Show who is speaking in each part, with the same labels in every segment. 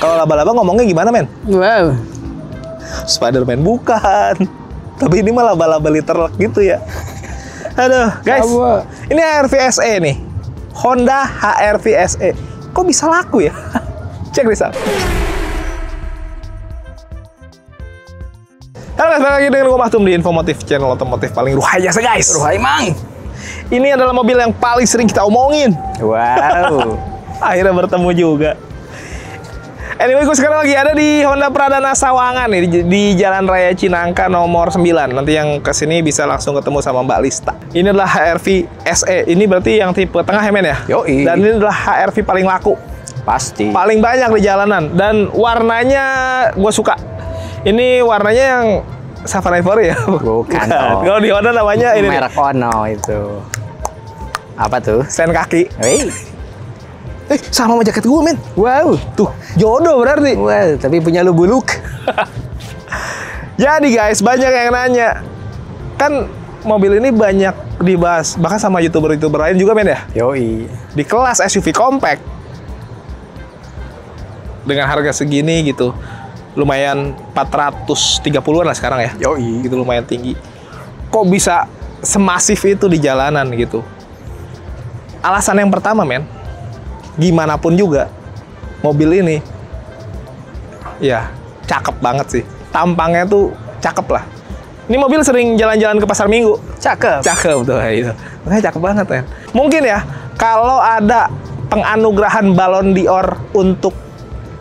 Speaker 1: Kalau laba-laba ngomongnya gimana, men?
Speaker 2: Wow.
Speaker 1: Spider-Man bukan. Tapi ini mah laba-laba literlek gitu ya. Aduh, guys.
Speaker 2: Sama.
Speaker 1: Ini HR-V SE nih. Honda HR-V SE. Kok bisa laku ya? Cek deh, Sal. Halo guys, balik lagi dengan gue Mahtum di Infomotif, channel otomotif paling ruhayasa, guys.
Speaker 2: Ruhai mang.
Speaker 1: Ini adalah mobil yang paling sering kita omongin.
Speaker 2: Wow.
Speaker 1: Akhirnya bertemu juga. Anyway, gue sekarang lagi ada di Honda Pradana Sawangan nih, di Jalan Raya Cinangka nomor 9. Nanti yang kesini bisa langsung ketemu sama Mbak Lista. Ini adalah HR-V SE. Ini berarti yang tipe tengah ya, men ya?
Speaker 2: Yoi.
Speaker 1: Dan ini adalah HR-V paling laku.
Speaker 2: Pasti.
Speaker 1: Paling banyak di jalanan. Dan warnanya gue suka. Ini warnanya yang Savana Ivory ya?
Speaker 2: Bukan.
Speaker 1: Kalau di Honda namanya ini.
Speaker 2: Merek Ono itu. Apa tuh?
Speaker 1: Sen kaki.
Speaker 2: Wih.
Speaker 1: Sama sama jaket gue, men.
Speaker 2: Wow.
Speaker 1: Tuh, jodoh berarti.
Speaker 2: Wow, tapi punya lu buluk.
Speaker 1: Jadi guys, banyak yang nanya. Kan mobil ini banyak dibahas, bahkan sama YouTuber-YouTuber lain juga, men ya?
Speaker 2: Yoi.
Speaker 1: Di kelas SUV compact. Dengan harga segini gitu. Lumayan 430-an lah sekarang ya.
Speaker 2: Yoi.
Speaker 1: Gitu lumayan tinggi. Kok bisa semasif itu di jalanan gitu? Alasan yang pertama, men. Gimana pun juga mobil ini ya cakep banget sih, tampangnya tuh cakep lah. Ini mobil sering jalan-jalan ke pasar minggu.
Speaker 2: Cakep.
Speaker 1: Cakep tuh itu, makanya cakep banget, kan. Mungkin ya kalau ada penganugerahan Ballon d'Or untuk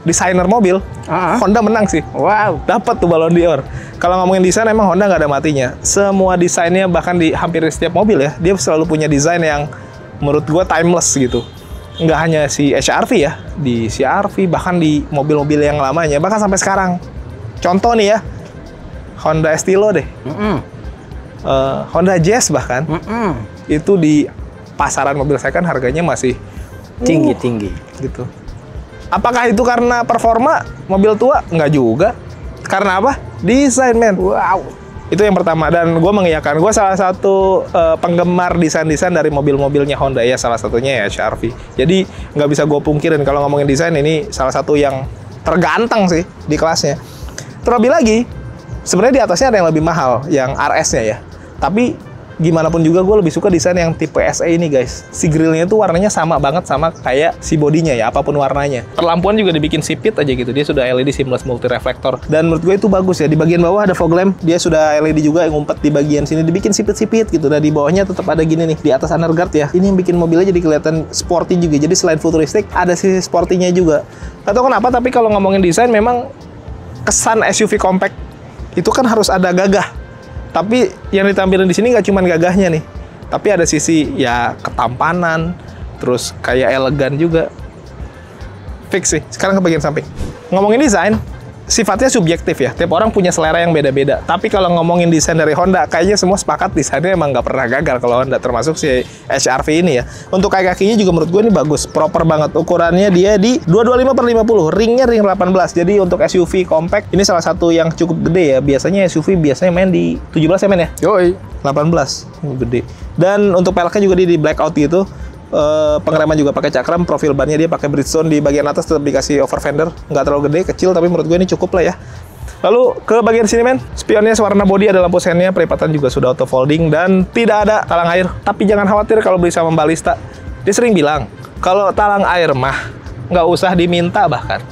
Speaker 1: desainer mobil, Honda menang sih.
Speaker 2: Wow.
Speaker 1: Dapat tuh Ballon d'Or. Kalau ngomongin desain, emang Honda nggak ada matinya. Semua desainnya, bahkan di hampir setiap mobil ya, dia selalu punya desain yang menurut gua timeless gitu. Nggak hanya si HR-V ya, di CR-V, bahkan di mobil-mobil yang lamanya, bahkan sampai sekarang. Contoh nih ya, Honda Estilo deh, Honda Jazz bahkan, itu di pasaran mobil saya kan harganya masih
Speaker 2: Tinggi-tinggi.
Speaker 1: gitu. Apakah itu karena performa mobil tua? Nggak juga. Karena apa? Desain, men.
Speaker 2: Wow.
Speaker 1: Itu yang pertama, dan gue mengiyakan. Gue salah satu penggemar desain-desain dari mobil-mobilnya Honda ya, salah satunya ya HR-V. Jadi nggak bisa gue pungkirin kalau ngomongin desain, ini salah satu yang terganteng sih di kelasnya. Terlebih lagi, sebenarnya di atasnya ada yang lebih mahal, yang RS-nya ya. Tapi gimana pun juga gue lebih suka desain yang tipe SE ini, guys. Si grillnya tuh warnanya sama banget sama kayak si bodinya ya, apapun warnanya. Perlampuan juga dibikin sipit aja gitu. Dia sudah LED seamless multi reflektor. Dan menurut gue itu bagus ya. Di bagian bawah ada fog lamp. Dia sudah LED juga yang ngumpet di bagian sini. Dibikin sipit-sipit gitu. Dan di bawahnya tetap ada gini nih. Di atas underguard ya. Ini yang bikin mobilnya jadi kelihatan sporty juga. Jadi selain futuristik, ada sisi sportinya juga. Gak tau kenapa, tapi kalau ngomongin desain memang kesan SUV compact itu kan harus ada gagah. Tapi yang ditampilin di sini nggak cuma gagahnya nih, tapi ada sisi ya ketampanan, terus kayak elegan juga. Fix sih. Sekarang ke bagian samping. Ngomongin desain, sifatnya subjektif ya. Tiap orang punya selera yang beda-beda. Tapi kalau ngomongin desain dari Honda, kayaknya semua sepakat desainnya emang nggak pernah gagal kalau Honda, termasuk si HR-V ini ya. Untuk kaki-kakinya juga menurut gue ini bagus, proper banget. Ukurannya dia di 225/50, ringnya ring 18. Jadi untuk SUV compact, ini salah satu yang cukup gede ya. Biasanya SUV main di 17 ya, men ya?
Speaker 2: Yoi.
Speaker 1: 18, gede. Dan untuk peleknya juga dia di blackout gitu. Pengereman juga pakai cakram, profil bannya dia pakai Bridgestone, di bagian atas tetap dikasih over fender, nggak terlalu gede, kecil, tapi menurut gue ini cukup lah ya. Lalu ke bagian sini, men, spionnya warna bodi, ada lampu sennya, perlipatan juga sudah auto folding, dan tidak ada talang air. Tapi jangan khawatir kalau beli sama Mbak Lista, dia sering bilang kalau talang air mah nggak usah diminta, bahkan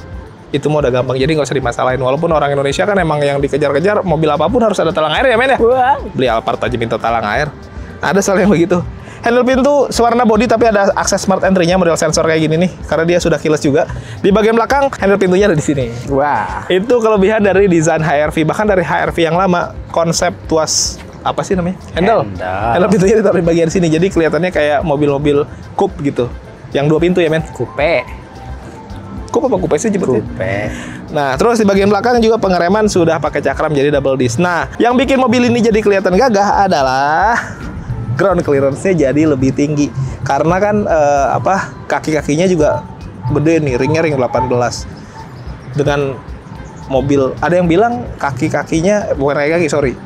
Speaker 1: itu mau udah gampang, jadi nggak usah dimasalahin. Walaupun orang Indonesia kan emang yang dikejar-kejar mobil apapun harus ada talang air ya, men ya. Beli Alphard aja minta talang air, ada soal yang begitu. Handle pintu sewarna body tapi ada akses smart entry-nya, model sensor kayak gini nih, karena dia sudah keyless juga. Di bagian belakang handle pintunya ada di sini.
Speaker 2: Wah.
Speaker 1: Itu kelebihan dari desain HR-V, bahkan dari HR-V yang lama, konsep tuas apa sih namanya? Handle pintunya ditaruh di bagian sini, jadi kelihatannya kayak mobil-mobil coupe gitu. Yang 2 pintu ya, men?
Speaker 2: Coupe.
Speaker 1: Coupe apa coupe sih jemputnya?
Speaker 2: Coupe.
Speaker 1: Nah, terus di bagian belakang juga pengereman sudah pakai cakram jadi double disc. Nah, yang bikin mobil ini jadi kelihatan gagah adalah ground clearance-nya jadi lebih tinggi. Karena kan kaki-kakinya juga gede nih, ringnya ring 18. Dengan mobil, ada yang bilang kaki-kakinya, bukan kaki, sorry,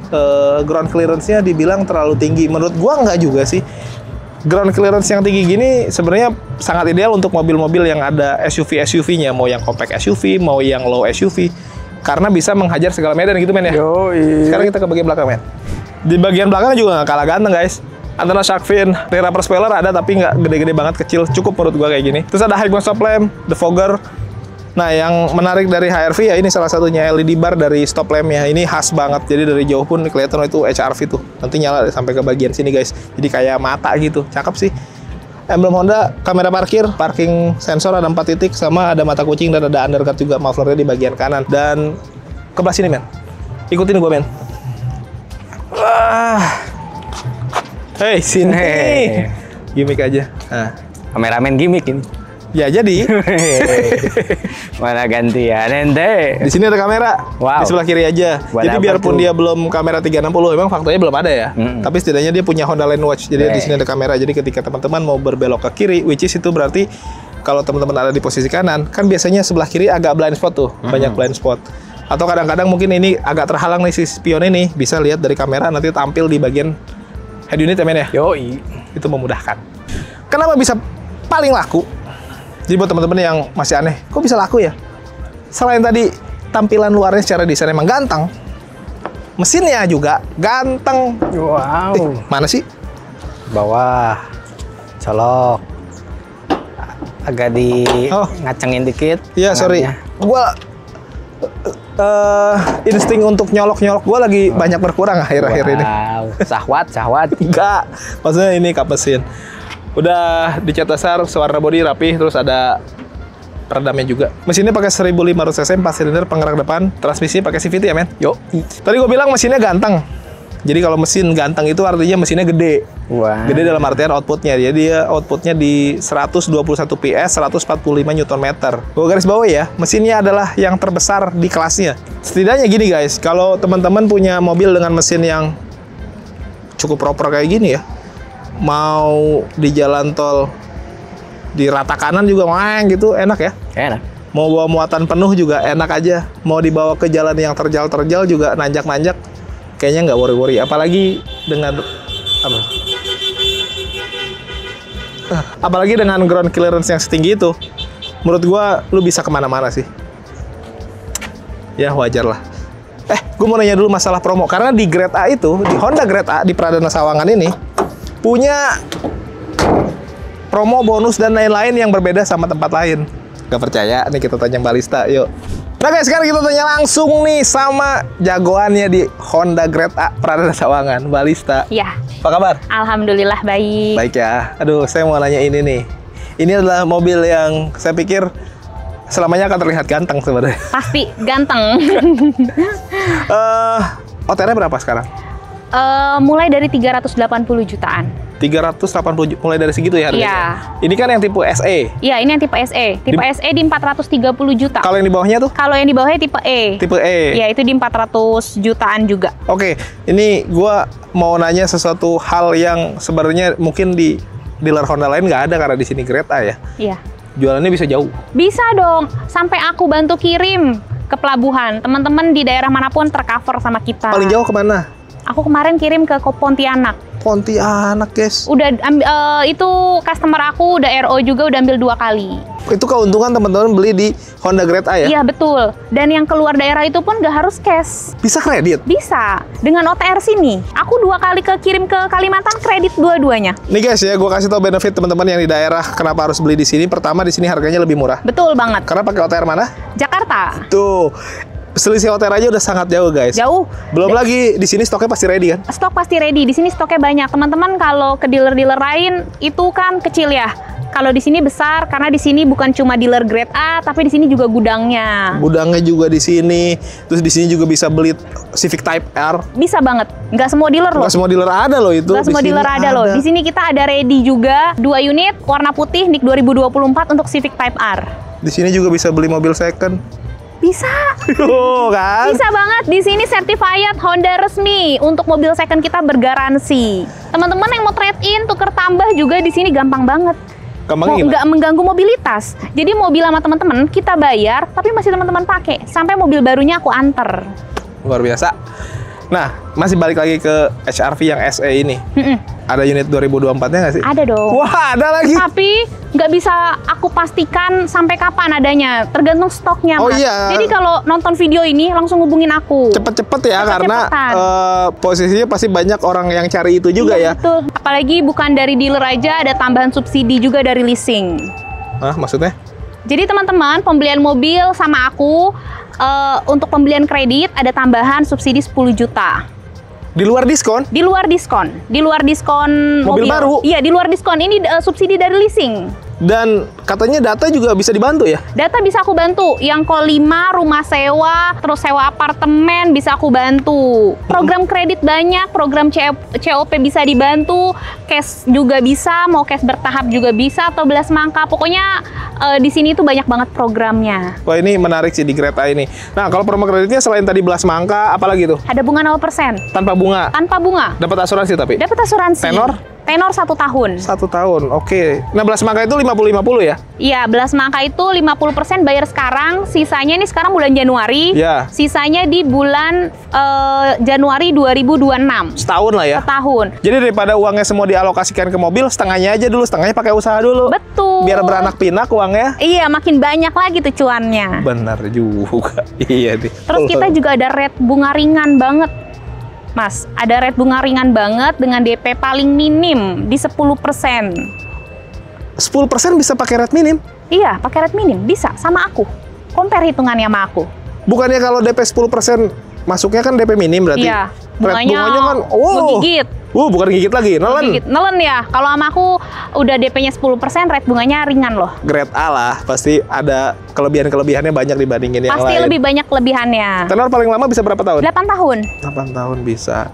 Speaker 1: ground clearance-nya dibilang terlalu tinggi. Menurut gua nggak juga sih. ground clearance yang tinggi gini sebenarnya sangat ideal untuk mobil-mobil yang ada SUV-nya, mau yang compact SUV, mau yang low SUV, karena bisa menghajar segala medan gitu men ya.
Speaker 2: Yoi.
Speaker 1: Sekarang kita ke bagian belakang men. Di bagian belakang juga nggak kalah ganteng guys. Antara shark fin, rear upper spoiler ada tapi nggak gede-gede banget, kecil, cukup menurut gua kayak gini. Terus ada high stop lamp, defogger. Nah, yang menarik dari HR-V ya ini salah satunya LED bar dari stop lamp-nya. Ini khas banget. Jadi dari jauh pun kelihatan itu HR-V tuh. Nanti nyala sampai ke bagian sini guys. Jadi kayak mata gitu. Cakep sih. Emblem Honda, kamera parking sensor ada 4 titik, sama ada mata kucing dan ada undercut juga, mufflernya di bagian kanan. Dan kebelah sini men. Ikutin gua men. Wah. Hey, sini.
Speaker 2: Hey.
Speaker 1: Gimik aja. Nah.
Speaker 2: Kameramen gimmick ini.
Speaker 1: Ya jadi
Speaker 2: Mana gantian ente.
Speaker 1: di sini ada kamera.
Speaker 2: Wow.
Speaker 1: Di sebelah kiri aja.
Speaker 2: Buat
Speaker 1: Jadi
Speaker 2: apa
Speaker 1: biarpun
Speaker 2: tuh?
Speaker 1: dia belum kamera 360, memang faktanya belum ada ya. Tapi setidaknya dia punya Honda Line Watch. Jadi di sini ada kamera. Jadi ketika teman-teman mau berbelok ke kiri, which is itu berarti kalau teman-teman ada di posisi kanan, kan biasanya sebelah kiri agak blind spot tuh, banyak blind spot. Atau kadang-kadang mungkin ini agak terhalang nih si spion ini, bisa lihat dari kamera nanti tampil di bagian head unit ya men ya.
Speaker 2: Yoi.
Speaker 1: Itu memudahkan. Kenapa bisa paling laku? Jadi buat teman-teman yang masih aneh, kok bisa laku ya? Selain tadi tampilan luarnya secara desain emang ganteng, mesinnya juga ganteng.
Speaker 2: Wow.
Speaker 1: Mana sih?
Speaker 2: Bawah. Colok. Agak di
Speaker 1: Oh.
Speaker 2: ngacengin dikit.
Speaker 1: Iya, sorry.
Speaker 2: tengahnya.
Speaker 1: Gua insting untuk nyolok-nyolok gua lagi banyak berkurang akhir-akhir ini.
Speaker 2: Wow. Syahwat.
Speaker 1: Enggak, maksudnya ini kap mesin. Udah dicat dasar, warna bodi rapi, terus ada peredamnya juga. Mesinnya pakai 1500 cc, 4 silinder, penggerak depan, transmisi pakai CVT ya men.
Speaker 2: Yo.
Speaker 1: Tadi gue bilang mesinnya ganteng. Jadi kalau mesin ganteng itu artinya mesinnya gede.
Speaker 2: Wah.
Speaker 1: Gede dalam artian outputnya. Jadi dia outputnya di 121 PS, 145 Nm. Gue garis bawah ya, mesinnya adalah yang terbesar di kelasnya. Setidaknya gini guys, kalau teman-teman punya mobil dengan mesin yang cukup proper kayak gini ya, mau di jalan tol di rata kanan juga main gitu enak ya.
Speaker 2: Enak.
Speaker 1: Mau bawa muatan penuh juga enak aja. Mau dibawa ke jalan yang terjal-terjal juga nanjak-nanjak kayaknya nggak worry-worry. Apalagi dengan apa? Apalagi dengan ground clearance yang setinggi itu, menurut gua lu bisa kemana-mana sih. Ya wajar lah. Gue mau nanya dulu masalah promo karena di Grade A itu, di Honda Grade A di Pradana Sawangan ini punya promo bonus dan lain-lain yang berbeda sama tempat lain. Gak percaya? Nih kita tanya Mbak Lista, yuk. Nah guys, sekarang kita tanya langsung nih sama jagoannya di Honda Grade A Pradana Sawangan, Mbak Lista.
Speaker 3: Ya,
Speaker 1: Apa kabar?
Speaker 3: alhamdulillah baik.
Speaker 1: Baik ya. Aduh, saya mau nanya ini nih. Ini adalah mobil yang saya pikir selamanya akan terlihat ganteng sebenarnya.
Speaker 3: Pasti ganteng.
Speaker 1: OTR-nya berapa sekarang?
Speaker 3: Mulai dari 380 jutaan.
Speaker 1: 380 mulai dari segitu ya harganya?
Speaker 3: Iya.
Speaker 1: Ini kan yang tipe SE.
Speaker 3: Iya, ini yang tipe SE. Tipe SE di 430 juta.
Speaker 1: Kalau yang di bawahnya tuh?
Speaker 3: Kalau yang di bawahnya tipe E.
Speaker 1: Tipe E.
Speaker 3: Ya, itu di 400 jutaan juga.
Speaker 1: Oke, ini gua mau nanya sesuatu hal yang sebenarnya mungkin di dealer Honda lain nggak ada karena di sini Grade A ya.
Speaker 3: Iya.
Speaker 1: Jualannya bisa jauh.
Speaker 3: Bisa dong. Sampai aku bantu kirim ke pelabuhan. Teman-teman di daerah manapun tercover sama kita.
Speaker 1: Paling jauh kemana?
Speaker 3: Aku kemarin kirim ke Pontianak.
Speaker 1: Pontianak, guys.
Speaker 3: Udah itu customer aku udah RO juga udah ambil 2 kali.
Speaker 1: Itu keuntungan teman-teman beli di Honda Grade A ya?
Speaker 3: Iya betul. Dan yang keluar daerah itu pun gak harus cash.
Speaker 1: Bisa kredit?
Speaker 3: Bisa. Dengan OTR sini. Aku 2 kali kirim ke Kalimantan kredit dua-duanya.
Speaker 1: Nih guys ya, gue kasih tau benefit teman-teman yang di daerah kenapa harus beli di sini. Pertama, di sini harganya lebih murah.
Speaker 3: Betul banget.
Speaker 1: Karena pakai OTR mana?
Speaker 3: Jakarta.
Speaker 1: Tuh. Selisih OTR aja udah sangat jauh guys.
Speaker 3: Jauh.
Speaker 1: Belum lagi di sini stoknya pasti ready kan?
Speaker 3: Stok pasti ready. Di sini stoknya banyak. Teman-teman kalau ke dealer-dealer lain itu kan kecil ya. Kalau di sini besar karena di sini bukan cuma dealer Grade A, tapi di sini juga gudangnya.
Speaker 1: Gudangnya juga di sini. Terus di sini juga bisa beli Civic Type R.
Speaker 3: Bisa banget. Nggak semua dealer loh.
Speaker 1: Nggak semua dealer ada loh itu.
Speaker 3: Nggak semua
Speaker 1: Di sini
Speaker 3: dealer ada loh. Di sini kita ada ready juga 2 unit warna putih NIK 2024 untuk Civic Type R.
Speaker 1: Di sini juga bisa beli mobil second.
Speaker 3: Bisa.
Speaker 1: Oh, kan?
Speaker 3: Bisa banget. Di sini certified Honda resmi untuk mobil second kita bergaransi. Teman-teman yang mau trade in, tuker tambah juga di sini gampang banget.
Speaker 1: Gampangnya gimana?
Speaker 3: Nggak mengganggu mobilitas. Jadi mobil sama teman-teman kita bayar, tapi masih teman-teman pakai sampai mobil barunya aku anter.
Speaker 1: Luar biasa. Nah, masih balik lagi ke HR-V yang SE ini. Ada unit 2024-nya nggak sih?
Speaker 3: Ada dong.
Speaker 1: Wah, ada lagi.
Speaker 3: Tapi nggak bisa aku pastikan sampai kapan adanya, tergantung stoknya,
Speaker 1: Oh
Speaker 3: Mas.
Speaker 1: iya.
Speaker 3: Jadi kalau nonton video ini langsung hubungin aku.
Speaker 1: Cepet-cepet ya, karena
Speaker 3: Cepet-cepetan.
Speaker 1: posisinya pasti banyak orang yang cari itu juga
Speaker 3: Iya,
Speaker 1: ya.
Speaker 3: betul. Apalagi bukan dari dealer aja, ada tambahan subsidi juga dari leasing.
Speaker 1: Hah, maksudnya?
Speaker 3: Jadi teman-teman, pembelian mobil sama aku untuk pembelian kredit ada tambahan subsidi 10 juta.
Speaker 1: Di luar diskon?
Speaker 3: Di luar diskon. Di luar diskon
Speaker 1: Mobil baru?
Speaker 3: Iya, di luar diskon. Ini subsidi dari leasing.
Speaker 1: Dan katanya data juga bisa dibantu ya?
Speaker 3: Data bisa aku bantu. Yang call 5, rumah sewa, terus sewa apartemen bisa aku bantu. Program kredit banyak, program COP bisa dibantu, cash juga bisa, mau cash bertahap juga bisa, atau belas mangka. Pokoknya di sini tuh banyak banget programnya.
Speaker 1: Wah, ini menarik sih di Greta ini. Nah, kalau promo kreditnya selain tadi belas mangka, apalagi tuh?
Speaker 3: Ada bunga 0%.
Speaker 1: Tanpa bunga?
Speaker 3: Tanpa bunga.
Speaker 1: Dapat asuransi tapi?
Speaker 3: Dapat asuransi.
Speaker 1: Tenor?
Speaker 3: Tenor 1 tahun.
Speaker 1: 1 tahun, oke. Nah, belas mangka itu 50-50 ya?
Speaker 3: Iya, belas mangka itu 50% bayar sekarang, sisanya ini sekarang bulan Januari.
Speaker 1: Iya.
Speaker 3: Sisanya di bulan Januari 2026.
Speaker 1: Setahun lah ya?
Speaker 3: Setahun.
Speaker 1: Jadi daripada uangnya semua dialokasikan ke mobil, setengahnya aja dulu, setengahnya pakai usaha dulu.
Speaker 3: Betul.
Speaker 1: Biar beranak pinak uangnya.
Speaker 3: Iya, makin banyak lagi tuh cuannya.
Speaker 1: Benar juga. Iya nih.
Speaker 3: Terus kita juga ada rate bunga ringan banget. Mas, ada rate bunga ringan banget dengan DP paling minim di 10%.
Speaker 1: 10% bisa pakai rate minim?
Speaker 3: Iya, pakai rate minim. Bisa, sama aku. Compare hitungannya sama aku.
Speaker 1: Bukannya kalau DP 10% masuknya kan DP minim berarti?
Speaker 3: Iya,
Speaker 1: Rate
Speaker 3: bunganya
Speaker 1: kan, oh.
Speaker 3: ngegigit.
Speaker 1: Bukan gigit lagi, nelen.
Speaker 3: Gigit. Nelen ya. Kalau sama aku udah DP-nya 10%, rate bunganya ringan loh.
Speaker 1: Grade A lah, pasti ada kelebihan-kelebihannya banyak dibandingin yang
Speaker 3: Pasti
Speaker 1: lain.
Speaker 3: lebih banyak kelebihannya.
Speaker 1: Tenor paling lama bisa berapa tahun?
Speaker 3: 8 tahun.
Speaker 1: 8 tahun bisa.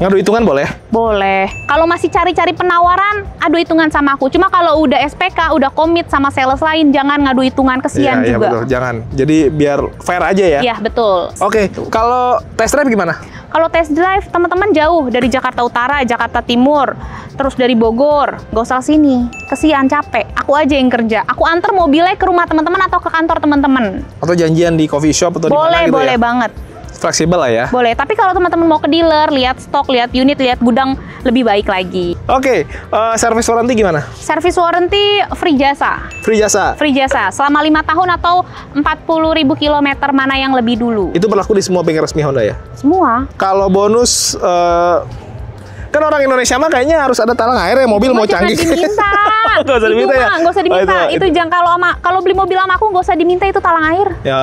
Speaker 1: Ngadu hitungan boleh?
Speaker 3: Boleh. Kalau masih cari-cari penawaran, adu hitungan sama aku. Cuma kalau udah SPK, udah komit sama sales lain, jangan ngadu hitungan, kesian
Speaker 1: Iya,
Speaker 3: juga.
Speaker 1: betul. Jangan. Jadi biar fair aja ya.
Speaker 3: Iya, betul.
Speaker 1: Oke, kalau test drive gimana?
Speaker 3: Kalau test drive, teman-teman jauh dari Jakarta Utara, Jakarta Timur, terus dari Bogor, gak usah sini. Kesian, capek. Aku aja yang kerja. Aku antar mobilnya ke rumah teman-teman atau ke kantor teman-teman.
Speaker 1: Atau janjian di coffee shop atau di mana
Speaker 3: Boleh,
Speaker 1: gitu
Speaker 3: boleh
Speaker 1: ya?
Speaker 3: banget.
Speaker 1: Fleksibel lah ya.
Speaker 3: Boleh. Tapi kalau teman-teman mau ke dealer, lihat stok, lihat unit, lihat gudang, lebih baik lagi.
Speaker 1: Oke, service warranty gimana?
Speaker 3: Service warranty free jasa.
Speaker 1: Free jasa.
Speaker 3: Free jasa selama 5 tahun atau 40.000 kilometer, mana yang lebih dulu.
Speaker 1: Itu berlaku di semua bengkel resmi Honda ya?
Speaker 3: Semua.
Speaker 1: Kalau bonus, kan orang Indonesia mah kayaknya harus ada talang air ya, mobil mau
Speaker 3: Jangan
Speaker 1: canggih.
Speaker 3: diminta.
Speaker 1: Nggak usah diminta
Speaker 3: Itu
Speaker 1: ya?
Speaker 3: mah nggak usah diminta.
Speaker 1: Oh,
Speaker 3: itu jangan kalau beli mobil sama aku nggak usah diminta itu talang air.
Speaker 1: Ya,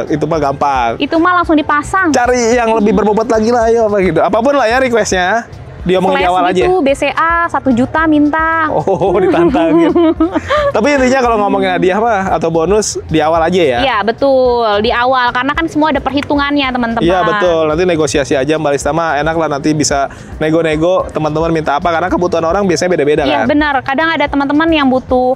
Speaker 1: itu mah gampang.
Speaker 3: Itu mah langsung dipasang.
Speaker 1: Cari yang lebih berbobot lagi lah, ayo apa gitu. Apapun lah ya requestnya. Diomongin di
Speaker 3: Flash
Speaker 1: awal aja.
Speaker 3: gitu, BCA 1 juta minta.
Speaker 1: Oh, ditantangin. Tapi intinya kalau ngomongin hadiah mah atau bonus di awal aja ya.
Speaker 3: Iya, betul. Di awal karena kan semua ada perhitungannya, teman-teman.
Speaker 1: Iya betul, nanti negosiasi aja Mbak Lista mah enak lah, nanti bisa nego-nego teman-teman minta apa, karena kebutuhan orang biasanya beda-beda
Speaker 3: Iya
Speaker 1: kan.
Speaker 3: benar, kadang ada teman-teman yang butuh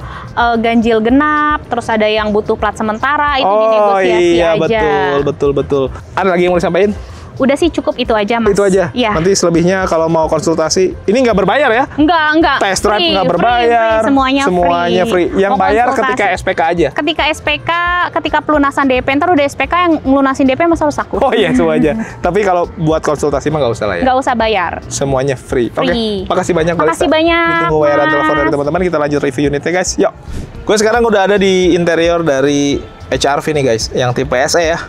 Speaker 3: ganjil genap, terus ada yang butuh plat sementara, itu dinegosiasi
Speaker 1: iya
Speaker 3: aja.
Speaker 1: betul. Ada lagi yang mau disampaikan?
Speaker 3: Udah sih cukup itu aja, Mas.
Speaker 1: Itu aja.
Speaker 3: Iya.
Speaker 1: Nanti selebihnya kalau mau konsultasi, ini nggak berbayar ya?
Speaker 3: Enggak.
Speaker 1: Test drive
Speaker 3: Free,
Speaker 1: nggak
Speaker 3: free,
Speaker 1: berbayar.
Speaker 3: semuanya free.
Speaker 1: Yang
Speaker 3: Mau
Speaker 1: bayar
Speaker 3: konsultasi.
Speaker 1: ketika SPK aja.
Speaker 3: Ketika SPK, ketika pelunasan DP, ntar udah SPK yang ngelunasin DP masa harus aku.
Speaker 1: Oh iya, semua aja. Tapi kalau buat konsultasi mah nggak usah lah ya.
Speaker 3: Nggak usah bayar.
Speaker 1: Semuanya free. Oke,
Speaker 3: Free.
Speaker 1: makasih banyak Mbak
Speaker 3: Makasih
Speaker 1: Lista.
Speaker 3: banyak,
Speaker 1: Ditunggu wayaran
Speaker 3: Mas.
Speaker 1: telepon dari teman-teman. Kita lanjut review unitnya guys. Yuk. Gue sekarang udah ada di interior dari HR-V nih guys, yang tipe SE ya.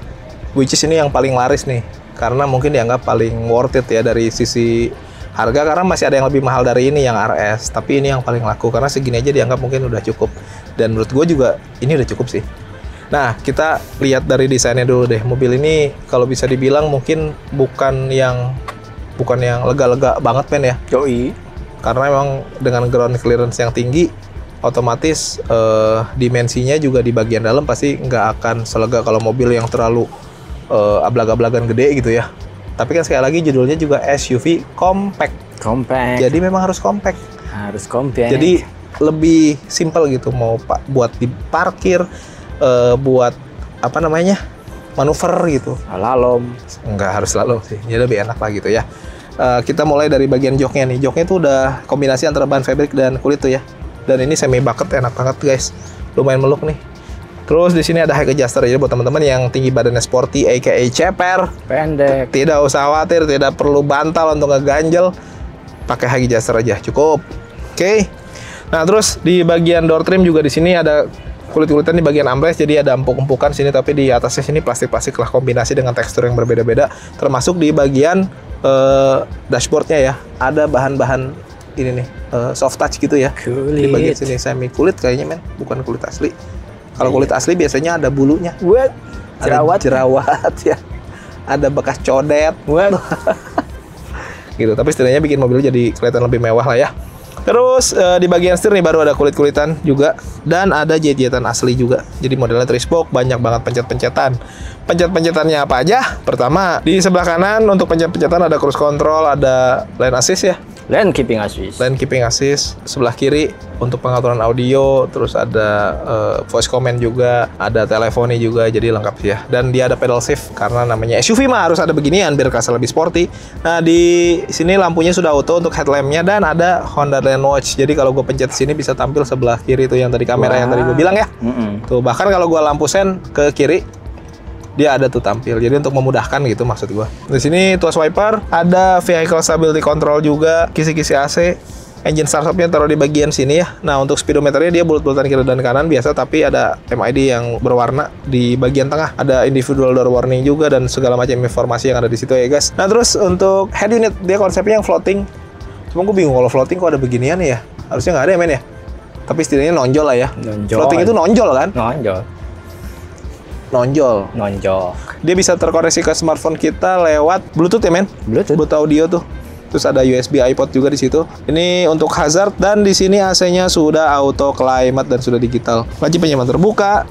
Speaker 1: Which is ini yang paling laris nih, karena mungkin dianggap paling worth it ya dari sisi harga, karena masih ada yang lebih mahal dari ini yang RS, tapi ini yang paling laku karena segini aja dianggap mungkin udah cukup, dan menurut gue juga ini udah cukup sih. Nah, kita lihat dari desainnya dulu deh. Mobil ini kalau bisa dibilang mungkin bukan yang lega-lega banget men ya.
Speaker 2: Yoi.
Speaker 1: Karena memang dengan ground clearance yang tinggi, otomatis dimensinya juga di bagian dalam pasti nggak akan selega kalau mobil yang terlalu ablag-ablagan gede gitu ya. Tapi kan sekali lagi judulnya juga SUV compact.
Speaker 2: Compact.
Speaker 1: Jadi memang harus compact.
Speaker 2: Harus compact.
Speaker 1: Jadi lebih simple gitu, mau buat diparkir, buat apa namanya, manuver gitu.
Speaker 2: Lalom.
Speaker 1: Nggak harus selalu sih, jadi lebih enak lah gitu ya. Kita mulai dari bagian joknya nih. Joknya tuh udah kombinasi antara bahan fabric dan kulit tuh ya. Dan ini semi bucket, enak banget guys. Lumayan meluk nih. Terus di sini ada high adjuster, jadi buat teman-teman yang tinggi badannya sporty, aka ceper,
Speaker 2: Pendek.
Speaker 1: tidak usah khawatir, tidak perlu bantal untuk ngeganjel. pakai high adjuster aja cukup. Oke. Nah, terus di bagian door trim juga di sini ada kulit-kulitan di bagian armrest, jadi ada empuk-empukan sini, tapi di atasnya sini plastik-plastik lah, kombinasi dengan tekstur yang berbeda-beda. Termasuk di bagian dashboardnya ya, ada bahan-bahan ini nih, soft touch gitu ya.
Speaker 2: Kulit.
Speaker 1: Di bagian sini semi kulit kayaknya men, bukan kulit asli. Kalau kulit asli biasanya ada bulunya.
Speaker 2: What? Jerawat.
Speaker 1: Ada jerawat ya. Ada bekas codet.
Speaker 2: What?
Speaker 1: Gitu, tapi setidaknya bikin mobil jadi kelihatan lebih mewah lah ya. Terus di bagian setir nih baru ada kulit-kulitan juga dan ada jet-jetan asli juga. Jadi modelnya 3-spoke, banyak banget pencet-pencetan. Pencet-pencetannya apa aja? Pertama, di sebelah kanan untuk pencet-pencetan ada cruise control, ada lane assist ya.
Speaker 2: Lane keeping assist.
Speaker 1: Lane keeping assist. Sebelah kiri untuk pengaturan audio, terus ada voice command juga, ada teleponi juga, jadi lengkap sih ya. Dan dia ada pedal shift karena namanya SUV mah harus ada beginian biar kerasa lebih sporty. Nah, di sini lampunya sudah auto untuk headlampnya dan ada Honda Lane Watch. Jadi kalau gue pencet sini bisa tampil sebelah kiri itu yang tadi kamera yang tadi gue bilang ya. Tuh, bahkan kalau gue lampu sen ke kiri dia ada tuh tampil. Jadi untuk memudahkan gitu maksud gua. Di sini tuas wiper, ada vehicle stability control juga, kisi-kisi AC, engine startupnya taruh di bagian sini ya. Nah, untuk speedometernya dia bulat-bulatan kiri dan kanan biasa, tapi ada MID yang berwarna di bagian tengah. Ada individual door warning juga dan segala macam informasi yang ada di situ ya guys. Nah, terus untuk head unit dia konsepnya yang floating. Cuma gue bingung kalau floating kok ada beginian ya. Harusnya nggak ada ya men ya. Tapi setidaknya nonjol lah ya.
Speaker 2: Nonjol.
Speaker 1: Floating itu nonjol kan? Nonjol. Dia bisa terkoneksi ke smartphone kita lewat Bluetooth ya men. Bluetooth audio tuh. Terus ada USB iPod juga di situ. Ini untuk hazard dan di sini AC-nya sudah auto climate dan sudah digital. Laci penyimpanan terbuka.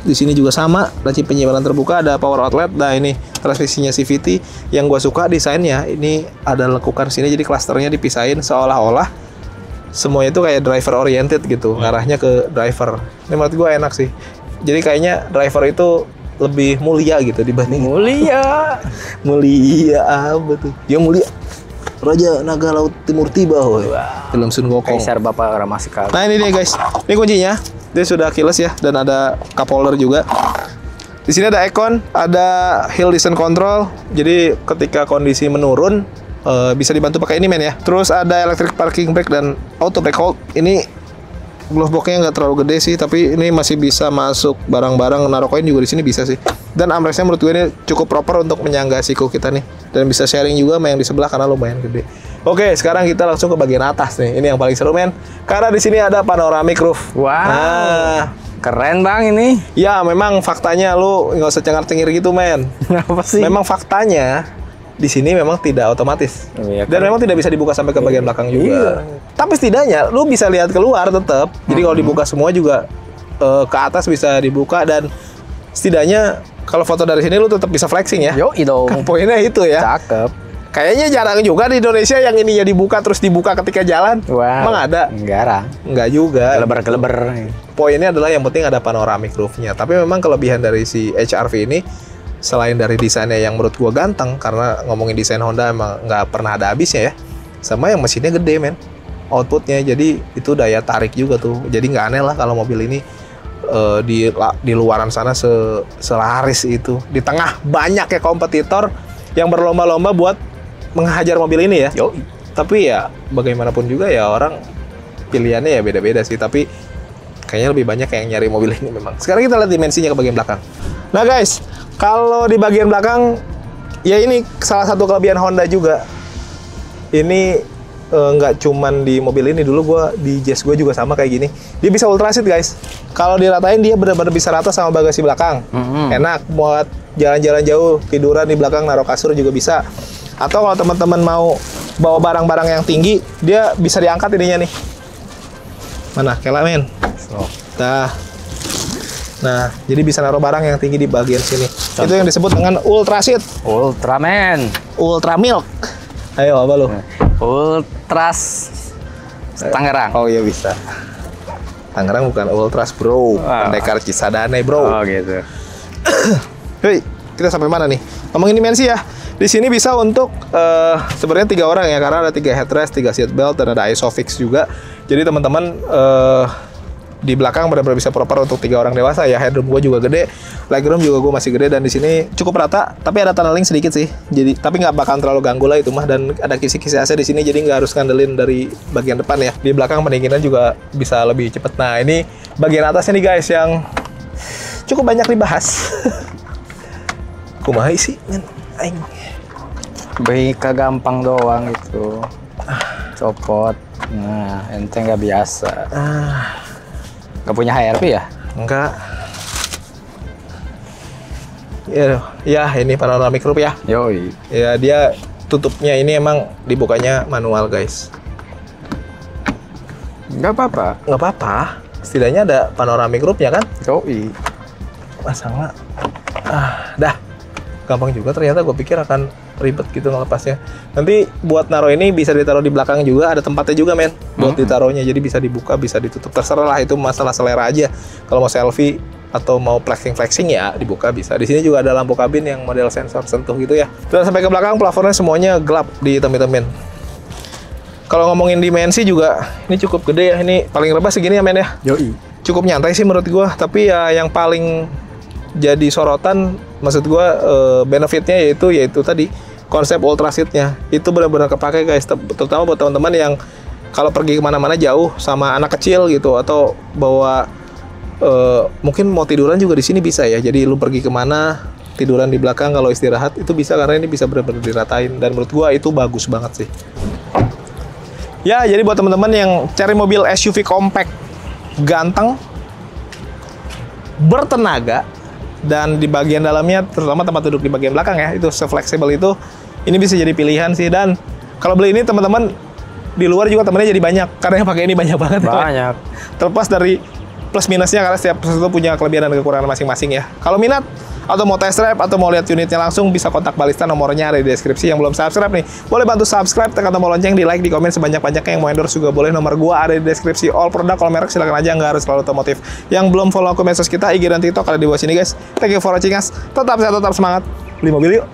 Speaker 1: Di sini juga sama, laci penyimpanan terbuka, ada power outlet. Nah, ini transmisinya CVT. Yang gua suka desainnya ini ada lekukan sini, jadi klasternya dipisahin seolah-olah semuanya itu kayak driver oriented gitu, ngarahnya ke driver. Ini menurut gua enak sih. Jadi kayaknya driver itu lebih mulia gitu dibanding
Speaker 2: Mulia
Speaker 1: apa tuh? Ya mulia. Raja Naga Laut Timur Tiba, woy. Film Sun Gokong.
Speaker 2: Kaisar Bapak ramah sekali.
Speaker 1: Nah, ini dia guys. Ini kuncinya. Dia sudah keyless ya dan ada cup holder juga. Di sini ada aircon, ada hill descent control. Jadi ketika kondisi menurun bisa dibantu pakai ini men ya. Terus ada electric parking brake dan auto brake hold. Ini glove boxnya nggak terlalu gede sih, tapi ini masih bisa masuk barang-barang, naruh koin juga di sini bisa sih. Dan armrestnya menurut gue ini cukup proper untuk menyangga siku kita nih, dan bisa sharing juga sama yang di sebelah karena lumayan gede. Oke, sekarang kita langsung ke bagian atas nih. Ini yang paling seru men, karena di sini ada panoramic roof.
Speaker 2: Wow.
Speaker 1: Nah,
Speaker 2: Keren bang ini.
Speaker 1: ya memang faktanya lu nggak usah cengar-cengir gitu men.
Speaker 2: Apa sih?
Speaker 1: Memang faktanya di sini memang tidak otomatis.
Speaker 2: Iya,
Speaker 1: Dan memang tidak bisa dibuka sampai ke bagian belakang juga. Tapi setidaknya lu bisa lihat keluar tetap. Jadi kalau dibuka semua juga ke atas bisa dibuka, dan setidaknya kalau foto dari sini lu tetap bisa flexing ya.
Speaker 2: Yo dong.
Speaker 1: Kan poinnya itu ya.
Speaker 2: Cakep.
Speaker 1: Kayaknya jarang juga di Indonesia yang ininya dibuka terus dibuka ketika jalan.
Speaker 2: Wow.
Speaker 1: Emang ada?
Speaker 2: Garang.
Speaker 1: Enggak juga.
Speaker 2: Keleber.
Speaker 1: Poinnya adalah yang penting ada panoramic roof-nya. Tapi memang kelebihan dari si HR-V ini, selain dari desainnya yang menurut gua ganteng, karena ngomongin desain Honda emang nggak pernah ada habisnya ya, sama yang mesinnya gede men, outputnya, jadi itu daya tarik juga tuh. Jadi nggak aneh lah kalau mobil ini di luaran sana selaris itu, di tengah banyak ya kompetitor yang berlomba-lomba buat menghajar mobil ini ya.
Speaker 2: Yo.
Speaker 1: Tapi ya bagaimanapun juga ya orang pilihannya ya beda-beda sih, tapi kayaknya lebih banyak yang nyari mobil ini memang. Sekarang kita lihat dimensinya ke bagian belakang. Nah guys, kalau di bagian belakang, ya ini salah satu kelebihan Honda juga. Ini nggak cuman di mobil ini, dulu di Jazz gue juga sama kayak gini. Dia bisa ultra seat guys. Kalau diratain dia benar-benar bisa rata sama bagasi belakang. Enak buat jalan-jalan jauh, tiduran di belakang, naruh kasur juga bisa. Atau kalau teman-teman mau bawa barang-barang yang tinggi, dia bisa diangkat ininya nih. Mana? Kela men. Nah, jadi bisa naruh barang yang tinggi di bagian sini. Itu yang disebut dengan Ultra Seat.
Speaker 2: Ultraman.
Speaker 1: Ultra Milk. Ayo, apa lu?
Speaker 2: Ultras Tangerang.
Speaker 1: Oh iya bisa. Tangerang bukan Ultras bro. Pendekar Cisadane bro.
Speaker 2: Oh gitu.
Speaker 1: Hei, kita sampai mana nih? Ngomongin dimensi ya. Di sini bisa untuk sebenarnya 3 orang ya, karena ada 3 headrest, 3 seat belt, dan ada ISOFIX juga. Jadi teman-teman di belakang benar-benar bisa proper untuk 3 orang dewasa ya. Headroom gue juga gede, legroom juga gue masih gede, dan di sini cukup rata. Tapi ada tunneling sedikit sih, jadi tapi nggak bakal terlalu ganggu lah itu mah. Dan ada kisi-kisi AC di sini, jadi nggak harus ngandelin dari bagian depan ya. Di belakang pendinginan juga bisa lebih cepet. Nah ini bagian atasnya nih guys yang cukup banyak dibahas. Kumaha sih men aing.
Speaker 2: Baik gampang doang gitu. Copot. Nah, ente nggak biasa. Nggak punya HRV ya?
Speaker 1: Enggak. Ya ini panoramic roof ya.
Speaker 2: Yoi.
Speaker 1: Ya dia tutupnya ini emang dibukanya manual guys.
Speaker 2: Nggak apa-apa.
Speaker 1: Nggak apa-apa. Setidaknya ada panoramic roofnya kan?
Speaker 2: Yoi.
Speaker 1: Masa nggak? Dah. Gampang juga ternyata, gue pikir akan ribet gitu ngelepasnya. Nanti buat naruh ini bisa ditaruh di belakang juga, ada tempatnya juga men buat ditaruhnya, jadi bisa dibuka bisa ditutup, terserah lah, itu masalah selera aja. Kalau mau selfie atau mau flexing ya dibuka bisa. Di sini juga ada lampu kabin yang model sensor sentuh gitu ya. Dan sampai ke belakang plafonnya semuanya gelap di hitam-hitamin. Kalau ngomongin dimensi juga ini cukup gede ya, ini paling rebah segini ya men ya.
Speaker 2: Yoi.
Speaker 1: Cukup nyantai sih menurut gua, tapi ya yang paling jadi sorotan maksud gua benefitnya yaitu tadi konsep ultra seatnya itu benar-benar kepake guys, terutama buat teman-teman yang kalau pergi kemana-mana jauh sama anak kecil gitu, atau bawa mungkin mau tiduran juga di sini bisa ya. Jadi lu pergi kemana tiduran di belakang, kalau istirahat itu bisa, karena ini bisa benar-benar diratain, dan menurut gua itu bagus banget sih. Ya jadi buat teman-teman yang cari mobil SUV compact, ganteng, bertenaga, dan di bagian dalamnya, terutama tempat duduk di bagian belakang ya, itu se-fleksibel itu, ini bisa jadi pilihan sih. Dan kalau beli ini teman-teman di luar juga temennya jadi banyak, karena yang pakai ini banyak banget.
Speaker 2: Banyak.
Speaker 1: Terlepas dari plus minusnya, karena setiap peserta punya kelebihan dan kekurangan masing-masing ya. Kalau minat atau mau test drive atau mau lihat unitnya langsung, bisa kontak Balista, nomornya ada di deskripsi. Yang belum subscribe nih, boleh bantu subscribe, tekan tombol lonceng, di like, di komen sebanyak-banyaknya. Yang mau endorse juga boleh, nomor gua ada di deskripsi. All produk, kalau merek silakan aja, nggak harus selalu otomotif. Yang belum follow akun medsos kita, IG dan TikTok ada di bawah sini guys. Thank you for watching us. Tetap sehat, tetap semangat, beli mobil yuk.